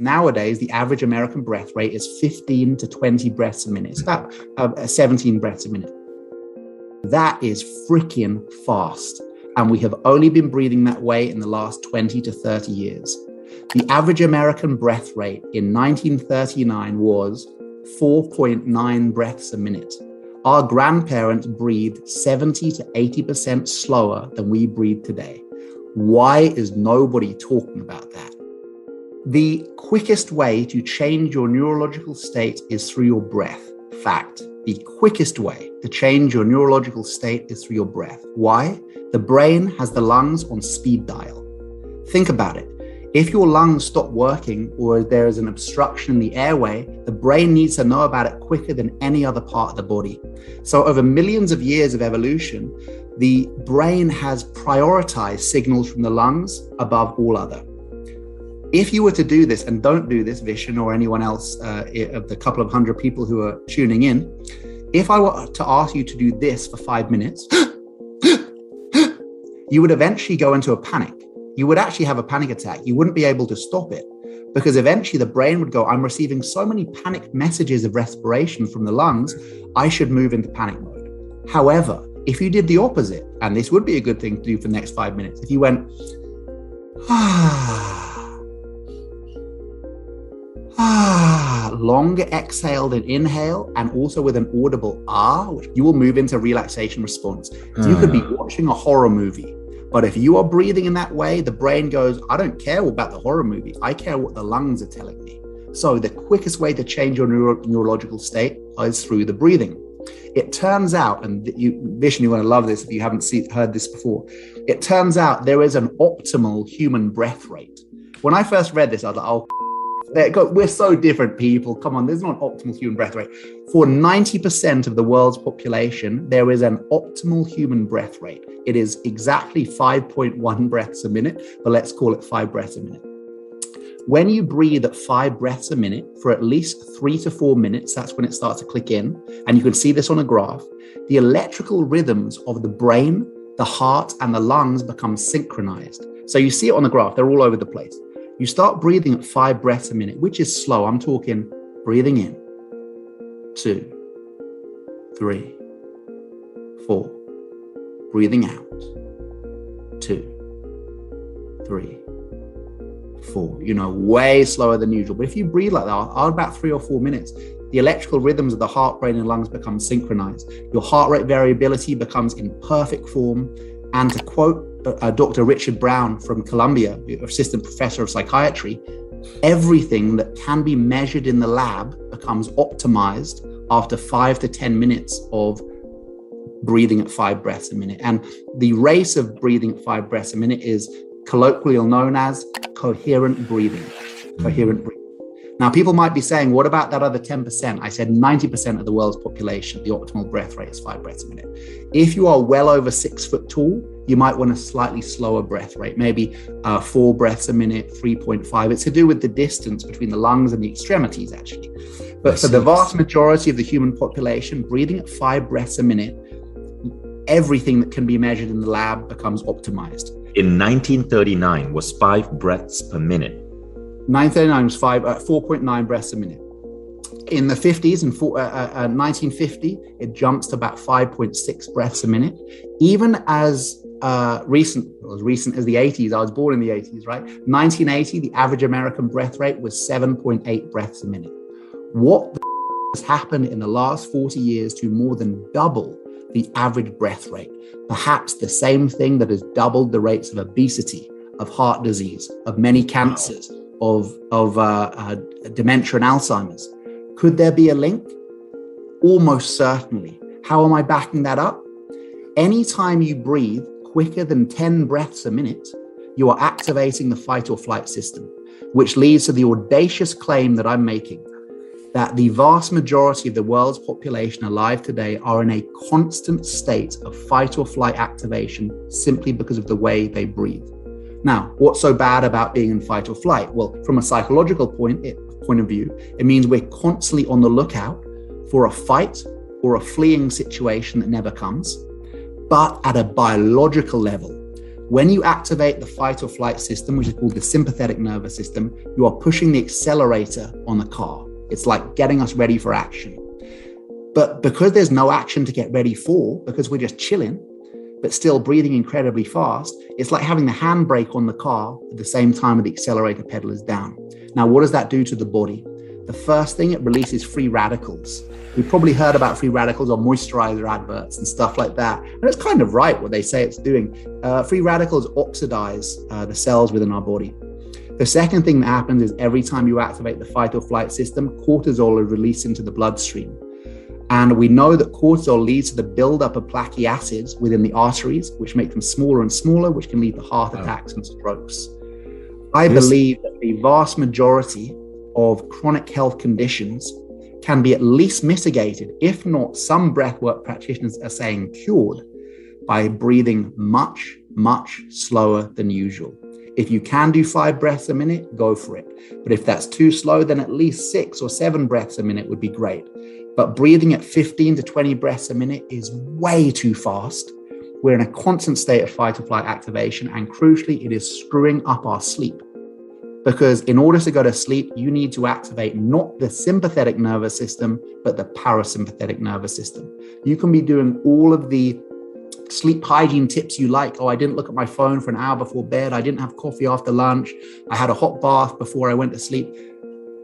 Nowadays, the average American breath rate is 15 to 20 breaths a minute. It's about 17 breaths a minute. That is freaking fast. And we have only been breathing that way in the last 20 to 30 years. The average American breath rate in 1939 was 4.9 breaths a minute. Our grandparents breathed 70 to 80% slower than we breathe today. Why is nobody talking about that? The quickest way to change your neurological state is through your breath. Fact. The quickest way to change your neurological state is through your breath. Why? The brain has the lungs on speed dial. Think about it. If your lungs stop working or there is an obstruction in the airway, the brain needs to know about it quicker than any other part of the body. So over millions of years of evolution, the brain has prioritized signals from the lungs above all other. If you were to do this, and don't do this, Vishen or anyone else of the couple of hundred people who are tuning in, if I were to ask you to do this for 5 minutes, you would eventually go into a panic. You would actually have a panic attack. You wouldn't be able to stop it because eventually the brain would go, I'm receiving so many panic messages of respiration from the lungs, I should move into panic mode. However, if you did the opposite, and this would be a good thing to do for the next 5 minutes, if you went, longer exhale than inhale, and also with an audible you will move into relaxation response. You could be watching a horror movie, but if you are breathing in that way, the brain goes, I don't care about the horror movie. I care what the lungs are telling me. So the quickest way to change your neurological state is through the breathing. It turns out, and Vishen, you're going to love this if you haven't heard this before. It turns out there is an optimal human breath rate. When I first read this, I was like, we're so different people. Come on, there's not an optimal human breath rate. For 90% of the world's population, there is an optimal human breath rate. It is exactly 5.1 breaths a minute, but let's call it 5 breaths a minute. When you breathe at 5 breaths a minute for at least 3 to 4 minutes, that's when it starts to click in. And you can see this on a graph. The electrical rhythms of the brain, the heart, and the lungs become synchronized. So you see it on the graph. They're all over the place. You start breathing at 5 breaths a minute, which is slow. I'm talking breathing in, 2, 3, 4. Breathing out, 2, 3, 4. Way slower than usual. But if you breathe like that, about 3 or 4 minutes, the electrical rhythms of the heart, brain, and lungs become synchronized. Your heart rate variability becomes in perfect form. And to quote Dr. Richard Brown from Columbia, assistant professor of psychiatry, everything that can be measured in the lab becomes optimized after 5 to 10 minutes of breathing at 5 breaths a minute. And the race of breathing at 5 breaths a minute is colloquially known as coherent breathing. Coherent breathing. Now, people might be saying, what about that other 10%? I said 90% of the world's population, the optimal breath rate is 5 breaths a minute. If you are well over 6 foot tall, you might want a slightly slower breath rate, maybe 4 breaths a minute, 3.5. It's to do with the distance between the lungs and the extremities, actually. But for the vast majority of the human population, breathing at 5 breaths a minute, everything that can be measured in the lab becomes optimized. In 1939 was 5 breaths per minute. 1939 was 4.9 breaths a minute. In the 50s, in 1950, it jumps to about 5.6 breaths a minute. Even as recent as the 80s, I was born in the 80s, right? 1980, the average American breath rate was 7.8 breaths a minute. What has happened in the last 40 years to more than double the average breath rate? Perhaps the same thing that has doubled the rates of obesity, of heart disease, of many cancers, of dementia and Alzheimer's. Could there be a link? Almost certainly. How am I backing that up? Anytime you breathe quicker than 10 breaths a minute, you are activating the fight or flight system, which leads to the audacious claim that I'm making, that the vast majority of the world's population alive today are in a constant state of fight or flight activation simply because of the way they breathe. Now, what's so bad about being in fight or flight? Well, from a psychological point of view, it means we're constantly on the lookout for a fight or a fleeing situation that never comes. But at a biological level, When you activate the fight or flight system, which is called the sympathetic nervous system, you are pushing the accelerator on the car. It's like getting us ready for action. But because there's no action to get ready for, because we're just chilling, but still breathing incredibly fast, it's like having the handbrake on the car at the same time the accelerator pedal is down. Now, what does that do to the body? The first thing, it releases free radicals. We've probably heard about free radicals on moisturizer adverts and stuff like that. And it's kind of right what they say it's doing. Free radicals oxidize the cells within our body. The second thing that happens is every time you activate the fight or flight system, cortisol is released into the bloodstream. And we know that cortisol leads to the buildup of plaque acids within the arteries, which make them smaller and smaller, which can lead to heart attacks and strokes. I believe that the vast majority of chronic health conditions can be at least mitigated, if not some breathwork practitioners are saying cured, by breathing much, much slower than usual. If you can do 5 breaths a minute, go for it. But if that's too slow, then at least 6 or 7 breaths a minute would be great. But breathing at 15 to 20 breaths a minute is way too fast. We're in a constant state of fight or flight activation, and crucially, it is screwing up our sleep. Because in order to go to sleep, you need to activate not the sympathetic nervous system, but the parasympathetic nervous system. You can be doing all of the sleep hygiene tips you like. Oh, I didn't look at my phone for an hour before bed. I didn't have coffee after lunch. I had a hot bath before I went to sleep.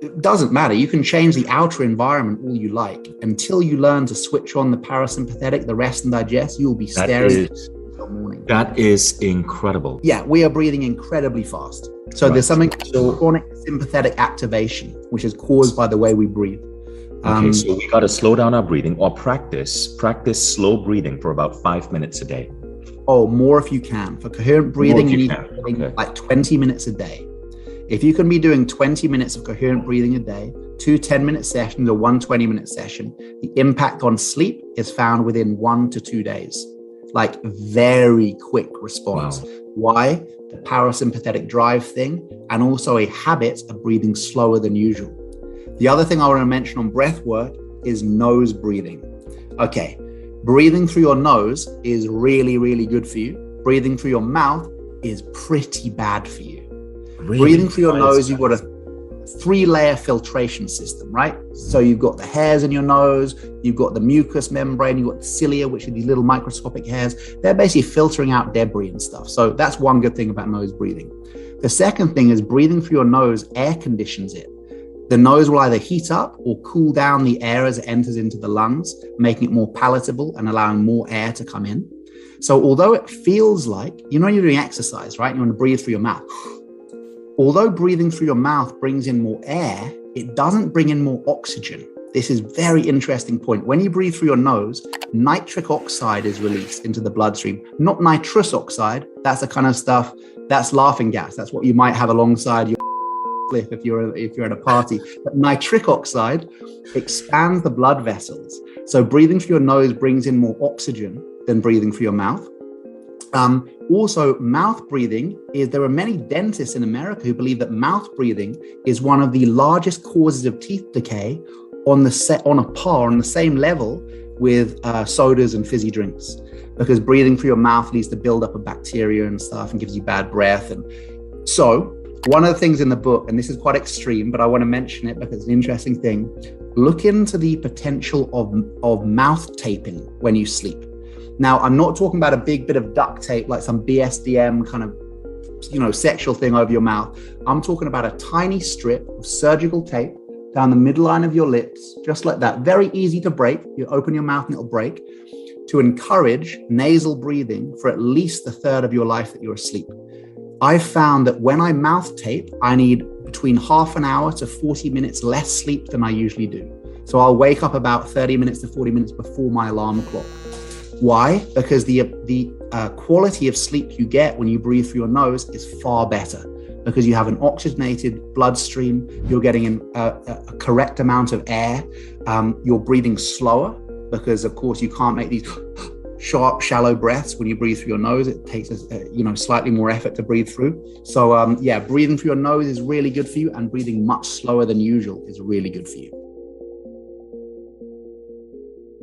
It doesn't matter. You can change the outer environment all you like. Until you learn to switch on the parasympathetic, the rest and digest, you'll be staring until morning. That is incredible. Yeah, we are breathing incredibly fast. So there's something called chronic sympathetic activation, which is caused by the way we breathe. Okay, so we got to slow down our breathing or practice slow breathing for about 5 minutes a day. Oh, more if you can. For coherent breathing, you need to be doing like 20 minutes a day. If you can be doing 20 minutes of coherent breathing a day, 2 10-minute sessions or 1 20-minute session, the impact on sleep is found within 1 to 2 days. Like very quick response. Wow. Why? The parasympathetic drive thing, and also a habit of breathing slower than usual. The other thing I want to mention on breath work is nose breathing. Okay, breathing through your nose is really, really good for you. Breathing through your mouth is pretty bad for you. Really? Breathing through your nose, you've got a 3-layer filtration system, right? So you've got the hairs in your nose, you've got the mucous membrane, you've got the cilia, which are these little microscopic hairs. They're basically filtering out debris and stuff. So that's one good thing about nose breathing. The second thing is breathing through your nose air conditions it. The nose will either heat up or cool down the air as it enters into the lungs, making it more palatable and allowing more air to come in. So although it feels like, you know, you're doing exercise, right? You want to breathe through your mouth. Although breathing through your mouth brings in more air, it doesn't bring in more oxygen. This is a very interesting point. When you breathe through your nose, nitric oxide is released into the bloodstream, not nitrous oxide. That's the kind of stuff, that's laughing gas. That's what you might have alongside your if you're at a party. But nitric oxide expands the blood vessels. So breathing through your nose brings in more oxygen than breathing through your mouth. Also, mouth breathing there are many dentists in America who believe that mouth breathing is one of the largest causes of teeth decay on the same level with sodas and fizzy drinks, because breathing through your mouth leads to buildup of bacteria and stuff and gives you bad breath. And so one of the things in the book, and this is quite extreme, but I want to mention it because it's an interesting thing, look into the potential of mouth taping when you sleep. Now, I'm not talking about a big bit of duct tape, like some BSDM kind of, sexual thing over your mouth. I'm talking about a tiny strip of surgical tape down the midline of your lips, just like that. Very easy to break. You open your mouth and it'll break, to encourage nasal breathing for at least a third of your life that you're asleep. I've found that when I mouth tape, I need between half an hour to 40 minutes less sleep than I usually do. So I'll wake up about 30 minutes to 40 minutes before my alarm clock. Why? Because the quality of sleep you get when you breathe through your nose is far better, because you have an oxygenated bloodstream, you're getting a correct amount of air, you're breathing slower, because of course you can't make these sharp, shallow breaths when you breathe through your nose. It takes slightly more effort to breathe through. So breathing through your nose is really good for you, and breathing much slower than usual is really good for you.